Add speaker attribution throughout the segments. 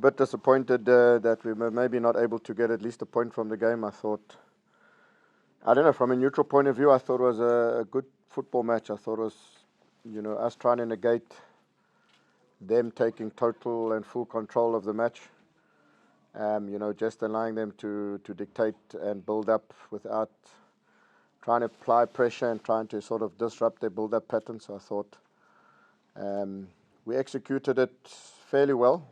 Speaker 1: Bit disappointed that we were maybe not able to get at least a point from the game. I don't know, from a neutral point of view, I thought it was a good football match. I thought it was, us trying to negate them taking total and full control of the match. Just allowing them to dictate and build up without trying to apply pressure and trying to sort of disrupt their build-up pattern. So I thought we executed it fairly well.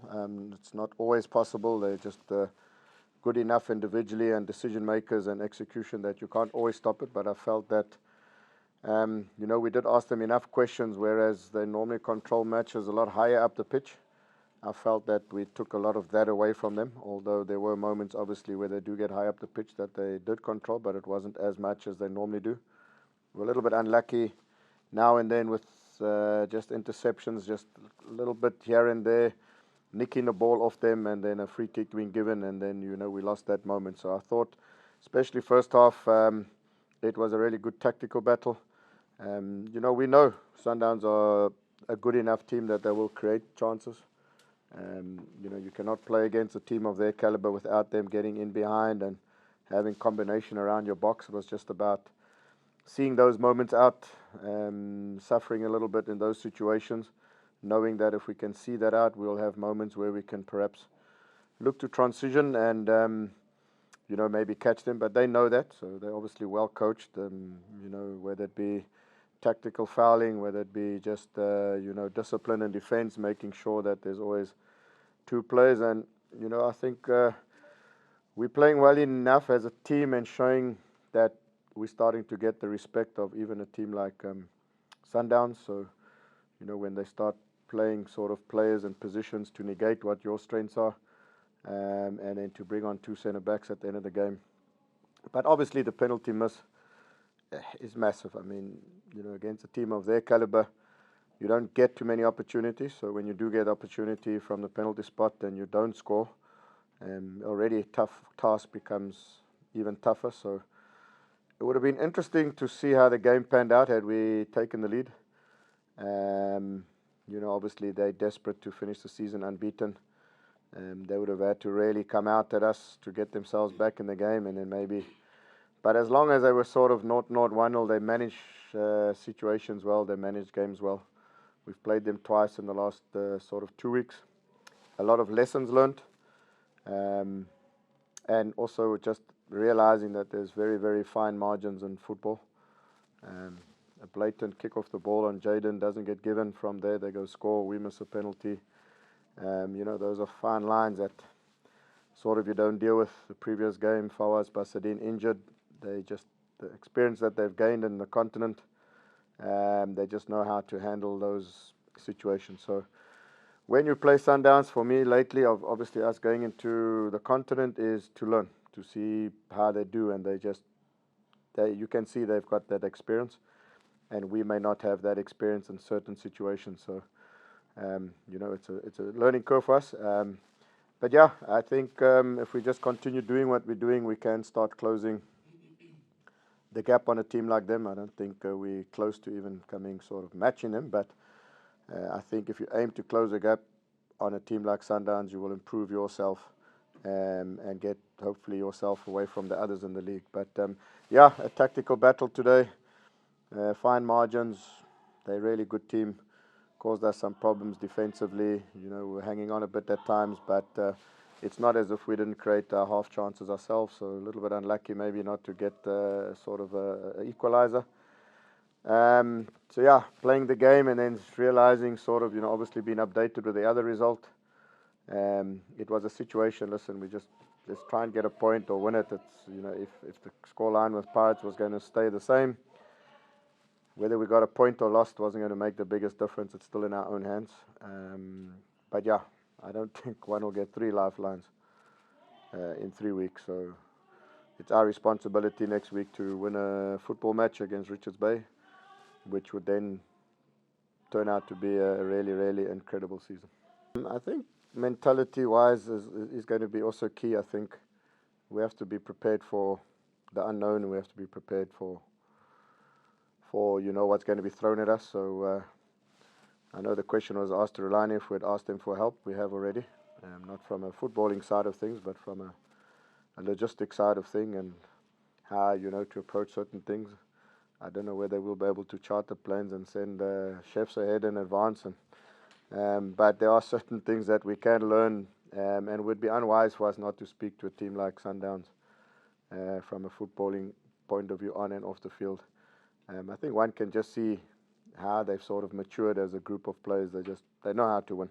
Speaker 1: It's not always possible. They're just good enough individually and decision makers and execution that you can't always stop it. But I felt that, we did ask them enough questions, whereas they normally control matches a lot higher up the pitch. I felt that we took a lot of that away from them, although there were moments, obviously, where they do get high up the pitch that they did control, but it wasn't as much as they normally do. We're a little bit unlucky now and then with just interceptions, just a little bit here and there, nicking the ball off them, and then a free kick being given, and then, we lost that moment. So I thought, especially first half, it was a really good tactical battle. We know Sundowns are a good enough team that they will create chances. You cannot play against a team of their caliber without them getting in behind and having combination around your box. It was just about seeing those moments out, suffering a little bit in those situations, knowing that if we can see that out, we'll have moments where we can perhaps look to transition and, maybe catch them. But they know that, so they're obviously well coached, whether it be tactical fouling, whether it be just, discipline and defense, making sure that there's always two players. And, I think we're playing well enough as a team and showing that we're starting to get the respect of even a team like Sundowns. So, when they start playing sort of players and positions to negate what your strengths are, and then to bring on two centre backs at the end of the game. But obviously the penalty miss is massive. I mean, against a team of their caliber, you don't get too many opportunities. So when you do get opportunity from the penalty spot and you don't score, already a tough task becomes even tougher. So it would have been interesting to see how the game panned out had we taken the lead. Obviously they're desperate to finish the season unbeaten. They would have had to really come out at us to get themselves back in the game, and then maybe. But as long as they were sort of 0-0, 1-0, they manage situations well, they manage games well. We've played them twice in the last sort of 2 weeks. A lot of lessons learned, and also just realizing that there's very, very fine margins in football. A blatant kick off the ball on Jayden doesn't get given. From there, they go score, we miss a penalty. Those are fine lines that sort of you don't deal with. The previous game, Fawaz Basadin injured. The experience that they've gained in the continent, they just know how to handle those situations. So when you play Sundowns, for me lately, obviously us going into the continent is to learn, to see how they do, and you can see they've got that experience, and we may not have that experience in certain situations. So it's a learning curve for us. But yeah, I think if we just continue doing what we're doing, we can start closing the gap on a team like them. I don't think we're close to even coming sort of matching them, but I think if you aim to close the gap on a team like Sundowns, you will improve yourself and get hopefully yourself away from the others in the league. But a tactical battle today, fine margins. They're a really good team. Caused us some problems defensively. We're hanging on a bit at times, but it's not as if we didn't create half chances ourselves. So a little bit unlucky maybe not to get sort of a equalizer. Playing the game and then realizing sort of, obviously being updated with the other result. It was a situation, listen, we just try and get a point or win it. It's, if the scoreline with Pirates was going to stay the same, whether we got a point or lost wasn't going to make the biggest difference. It's still in our own hands. But yeah, I don't think one will get 3 lifelines in 3 weeks. So it's our responsibility next week to win a football match against Richards Bay, which would then turn out to be a really, really incredible season. I think mentality-wise is going to be also key. I think we have to be prepared for the unknown, and we have to be prepared for what's going to be thrown at us. So I know the question was asked to Rulani if we'd asked them for help. We have already. not from a footballing side of things, but from a logistic side of thing and how, to approach certain things. I don't know whether we'll be able to charter planes and send chefs ahead in advance, but there are certain things that we can learn, and it would be unwise for us not to speak to a team like Sundowns from a footballing point of view on and off the field. I think one can just see how they've sort of matured as a group of players. They know how to win,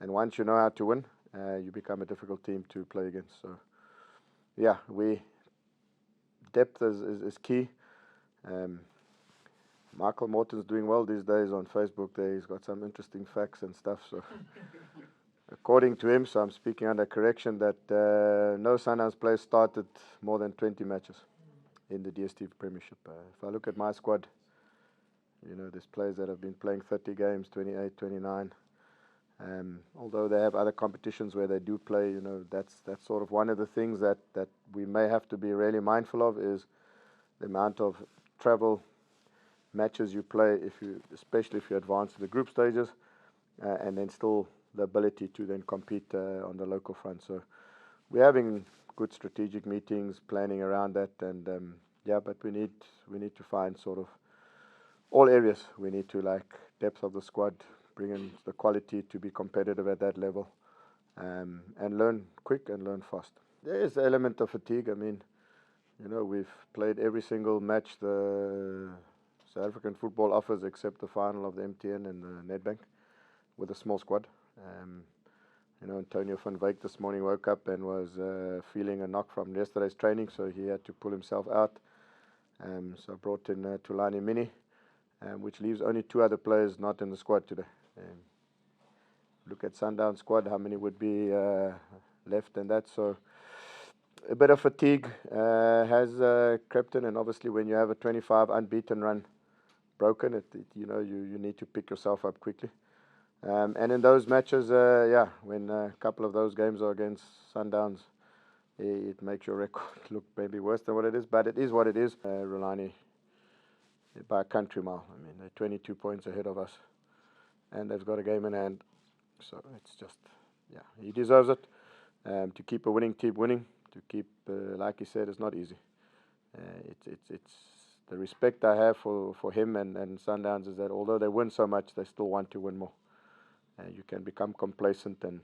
Speaker 1: and once you know how to win, you become a difficult team to play against. So, yeah, depth is key. Michael Morton's doing well these days on Facebook. There, he's got some interesting facts and stuff. So, according to him, so I'm speaking under correction, that no Sundowns players started more than 20 matches in the DStv Premiership. If I look at my squad, there's players that have been playing 30 games, 28, 29. Although they have other competitions where they do play, that's sort of one of the things that we may have to be really mindful of, is the amount of travel matches you play, especially if you advance to the group stages, and then still the ability to then compete on the local front. So we're having good strategic meetings, planning around that, and but we need to find sort of all areas. We need to, like, depth of the squad, bring in the quality to be competitive at that level, and learn quick and learn fast. There is an element of fatigue. I mean, we've played every single match the South African football offers, except the final of the MTN and the Nedbank, with a small squad. Antonio van Wyk this morning woke up and was feeling a knock from yesterday's training, so he had to pull himself out. So I brought in Rulani Mini, which leaves only 2 other players not in the squad today. Look at Sundown squad, how many would be left and that. So a bit of fatigue has crept in, and obviously when you have a 25 unbeaten run broken, you need to pick yourself up quickly. And in those matches, when a couple of those games are against Sundowns, it makes your record look maybe worse than what it is, but it is what it is. Rulani, by a country mile. I mean, they're 22 points ahead of us, and they've got a game in hand. So it's just, he deserves it. To keep a winning team winning, to keep, like he said, it's not easy. It's the respect I have for him and Sundowns is that although they win so much, they still want to win more. You can become complacent and,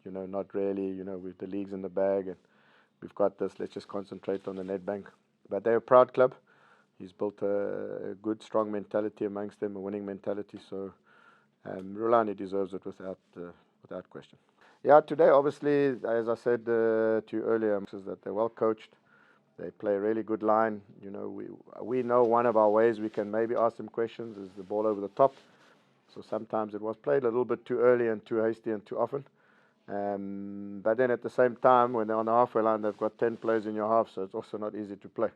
Speaker 1: not really, with the leagues in the bag and we've got this, let's just concentrate on the Nedbank. But they're a proud club. He's built a good, strong mentality amongst them, a winning mentality. So Rulani deserves it without question. Yeah, today, obviously, as I said to you earlier, is that they're well coached. They play a really good line. We know one of our ways we can maybe ask them questions is the ball over the top. So sometimes it was played a little bit too early and too hasty and too often. But then at the same time, when they're on the halfway line, they've got 10 players in your half, so it's also not easy to play.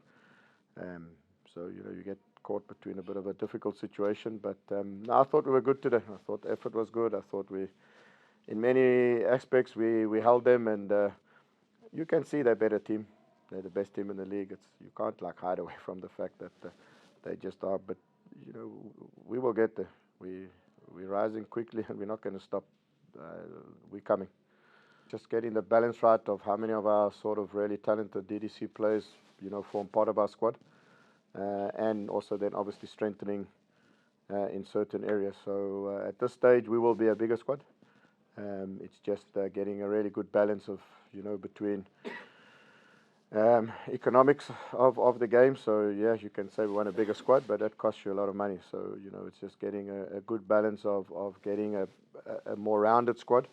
Speaker 1: So, you get caught between a bit of a difficult situation. But I thought we were good today. I thought the effort was good. I thought in many aspects, we held them, and you can see they're a better team. They're the best team in the league. You can't hide away from the fact that they just are. But we will get there. We're rising quickly, and we're not going to stop. We're coming. Just getting the balance right of how many of our sort of really talented DDC players, form part of our squad, and also then obviously strengthening in certain areas. So at this stage, we will be a bigger squad. It's just getting a really good balance of, between economics of the game. So, you can say we want a bigger squad, but that costs you a lot of money. So, it's just getting a good balance of getting a more rounded squad.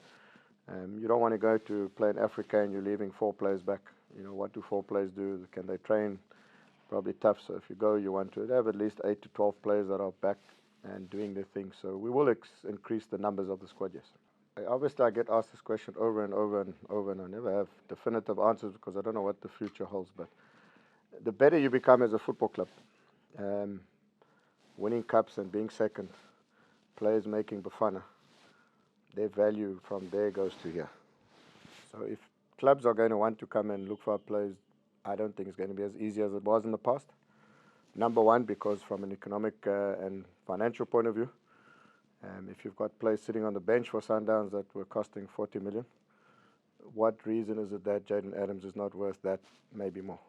Speaker 1: You don't want to go to play in Africa and you're leaving 4 players back. What do 4 players do? Can they train? Probably tough. So if you go, you want to have at least 8 to 12 players that are back and doing their thing. So we will increase the numbers of the squad, yes. Obviously, I get asked this question over and over and over, and I never have definitive answers because I don't know what the future holds. But the better you become as a football club, winning cups and being second, players making Bafana, their value from there goes to here. So if clubs are going to want to come and look for our players, I don't think it's going to be as easy as it was in the past. Number one, because from an economic and financial point of view, if you've got players sitting on the bench for Sundowns that were costing 40 million, what reason is it that Jayden Adams is not worth that, maybe more?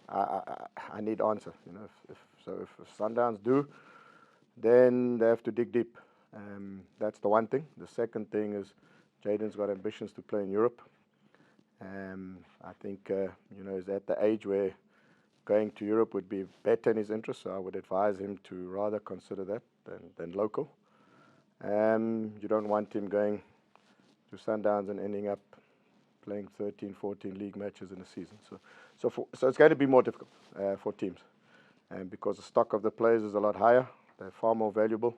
Speaker 1: I need answer. If Sundowns do, then they have to dig deep. That's the one thing. The second thing is Jayden's got ambitions to play in Europe. I think he's at the age where going to Europe would be better in his interest. So I would advise him to rather consider that than local. You don't want him going to Sundowns and ending up playing 13, 14 league matches in a season. So it's going to be more difficult for teams, because the stock of the players is a lot higher. They're far more valuable.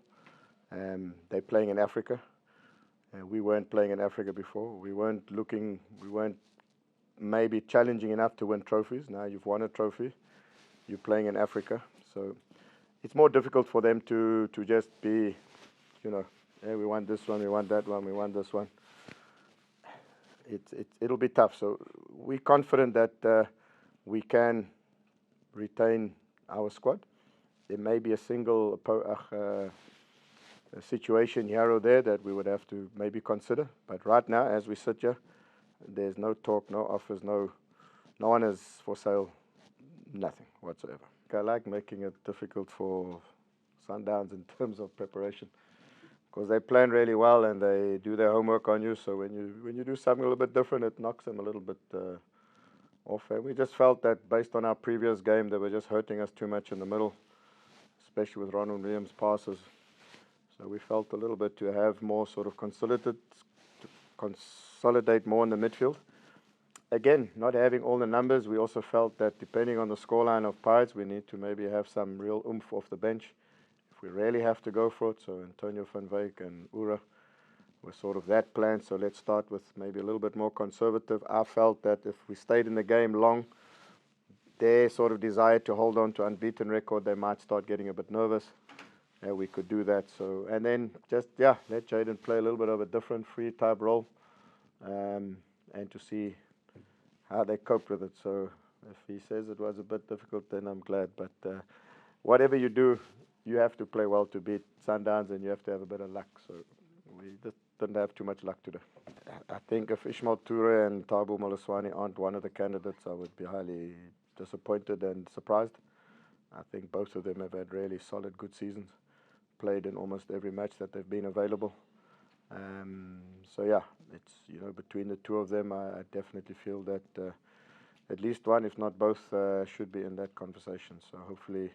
Speaker 1: They're playing in Africa. We weren't playing in Africa before. We weren't maybe challenging enough to win trophies. Now you've won a trophy. You're playing in Africa. So it's more difficult for them to just be, hey, we want this one, we want that one, we want this one. It'll be tough. So we're confident that we can retain our squad. There may be a single a situation here or there that we would have to maybe consider. But right now, as we sit here, there's no talk, no offers, no one is for sale, nothing whatsoever. I like making it difficult for Sundowns in terms of preparation, because they plan really well and they do their homework on you. So when you do something a little bit different, it knocks them a little bit off. And we just felt that based on our previous game, they were just hurting us too much in the middle, especially with Ronald Williams' passes. So we felt a little bit to have more sort of consolidate more in the midfield. Again, not having all the numbers, we also felt that depending on the scoreline of Pirates, we need to maybe have some real oomph off the bench if we really have to go for it. So Antonio van Wyk and Ura were sort of that plan. So let's start with maybe a little bit more conservative. I felt that if we stayed in the game long, their sort of desire to hold on to unbeaten record, they might start getting a bit nervous. We could do that. So, and then just, let Jayden play a little bit of a different free type role, and to see how they cope with it. So if he says it was a bit difficult, then I'm glad. But whatever you do, you have to play well to beat Sundowns, and you have to have a bit of luck. So we just didn't have too much luck today. I think if Ismail Toure and Thabo Moloswane aren't one of the candidates, I would be highly disappointed and surprised. I think both of them have had really solid, good seasons. Played in almost every match that they've been available. So it's between the two of them, I definitely feel that at least one, if not both, should be in that conversation. So hopefully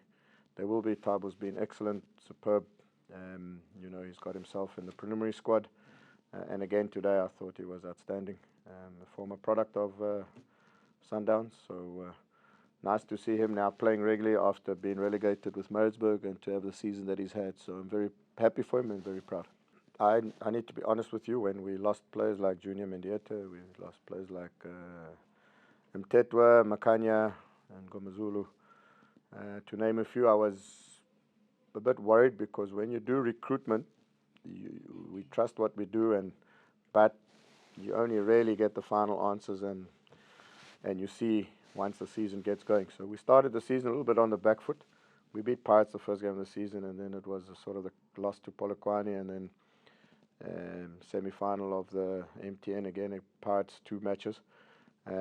Speaker 1: they will be. Tabo's been excellent, superb. He's got himself in the preliminary squad, and again today I thought he was outstanding. A former product of Sundowns, so. Nice to see him now playing regularly after being relegated with Maritzburg and to have the season that he's had. So I'm very happy for him and very proud. I need to be honest with you, when we lost players like Junior Mendieta, we lost players like Mtetwa, Makanya and Gomazulu, to name a few, I was a bit worried, because when you do recruitment, we trust what we do, but you only really get the final answers and you see once the season gets going. So we started the season a little bit on the back foot. We beat Pirates the first game of the season, and then it was sort of the loss to Polokwane, and then semi-final of the MTN again, Pirates 2 matches. We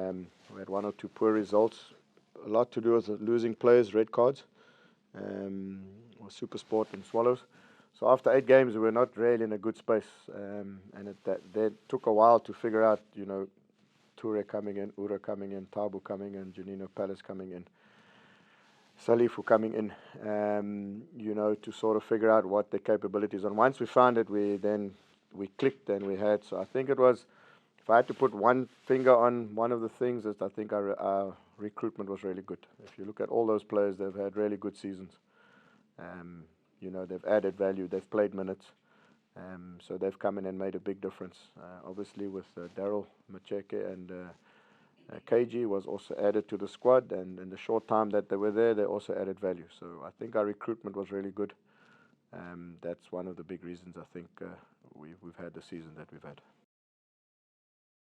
Speaker 1: had 1 or 2 poor results. A lot to do with losing players, red cards, or Super Sport and Swallows. So after 8 games, we were not really in a good space, and that took a while to figure out, Toure coming in, Ura coming in, Thabo coming in, Janino Palace coming in, Salifu coming in, to sort of figure out what their capabilities are. And once we found it, we clicked and we had. So I think it was, if I had to put one finger on one of the things, is I think our recruitment was really good. If you look at all those players, they've had really good seasons. They've added value, they've played minutes. So they've come in and made a big difference. Obviously with Daryl Macheke and KG was also added to the squad, and in the short time that they were there, they also added value. So I think our recruitment was really good. That's one of the big reasons I think we've had the season that we've had.